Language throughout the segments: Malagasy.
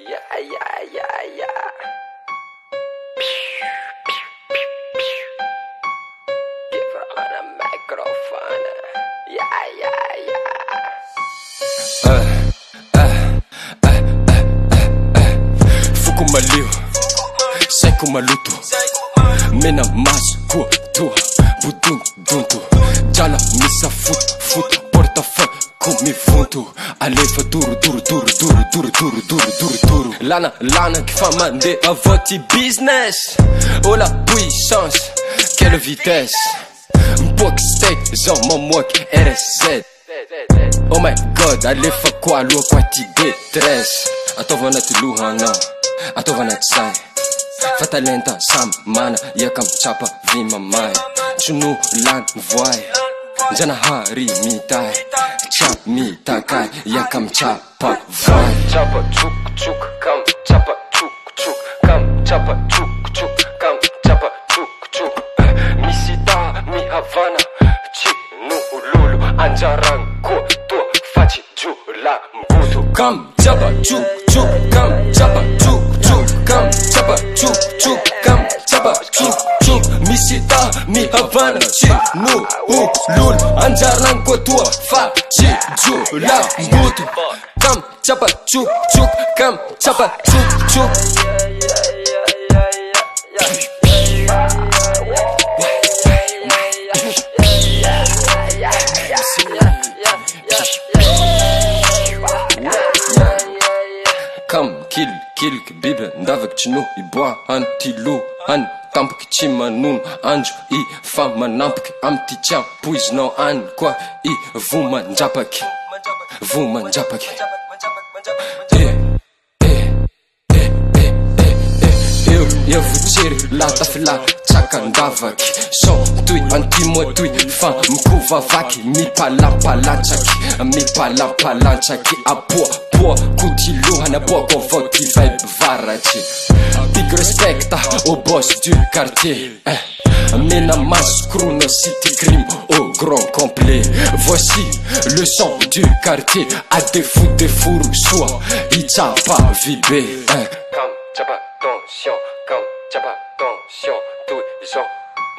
Yeah, yeah, yeah, yeah. Give her on a microphone. Yeah, yeah, yeah. Fuku maliu, seku malutu. Mena masu kutua, buduntu. Jala misa fut, portafã mi funtu. Alefa duro. Lana que fa mandé à votre business. Oh la puissance, quelle vitesse. M'pok steak, genre mon moque RSZ. Oh my god, alefa kwa lua kwa ti détresse. Atova na tuluha não, atova na tsai. Fatalenta sam mana, yakam chapa vima mai. Chunu lan voai, jana hari mitai. Chap mi takai, yakam chapa vai. Chapa chuk, kam chapa chuk, kam chapa chuk, kam chapa chuk. Misita, mi Havana, chinu lulu, anjarang ko to faci jula mbutu. Kam chapa chuk, kam chapa chuk, kam chapa chuk, kam chapa chuk. Misita, mi Havana, chinu lulu, anjarang ko to faci jula mbutu. Kam chapa chuk, kam chapa chuk. Kam kill que bibe ndava que tinu e boa antilu an tampo que tima nun anjo e fama nampo que amti cham pois não an qua e vuma njapa que eu vou tirar lá tá fila chaka ndava que só tui antimo tui fan mkuva vaki mi pala chaki apo kutilu hana boko voti vibe varati. Big respect au boss du quartier. Mena mascrou no city crime au grand complet. Voici le son du quartier. À défaut des fourrous soit il t'a pas vibé. Kam chapa tension, tous les gens.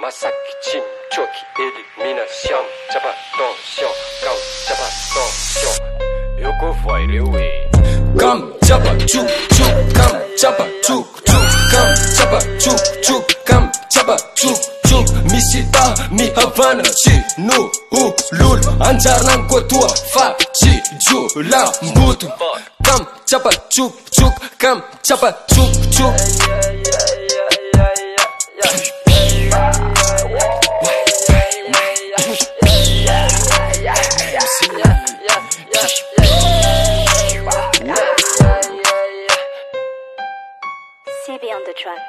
Massacre, chim, choki, élimination. Chapa tension, kam chapa tension. Yoko voy le way. Kam chapa chuk, kam chapa chuk, kam chapa chuk, kam chapa chuk. Misita, mi Havana, chinu lul, anjarang ko tua fa jula mbutu. Kam chapa chuk, kam chapa chuk. CB on the track.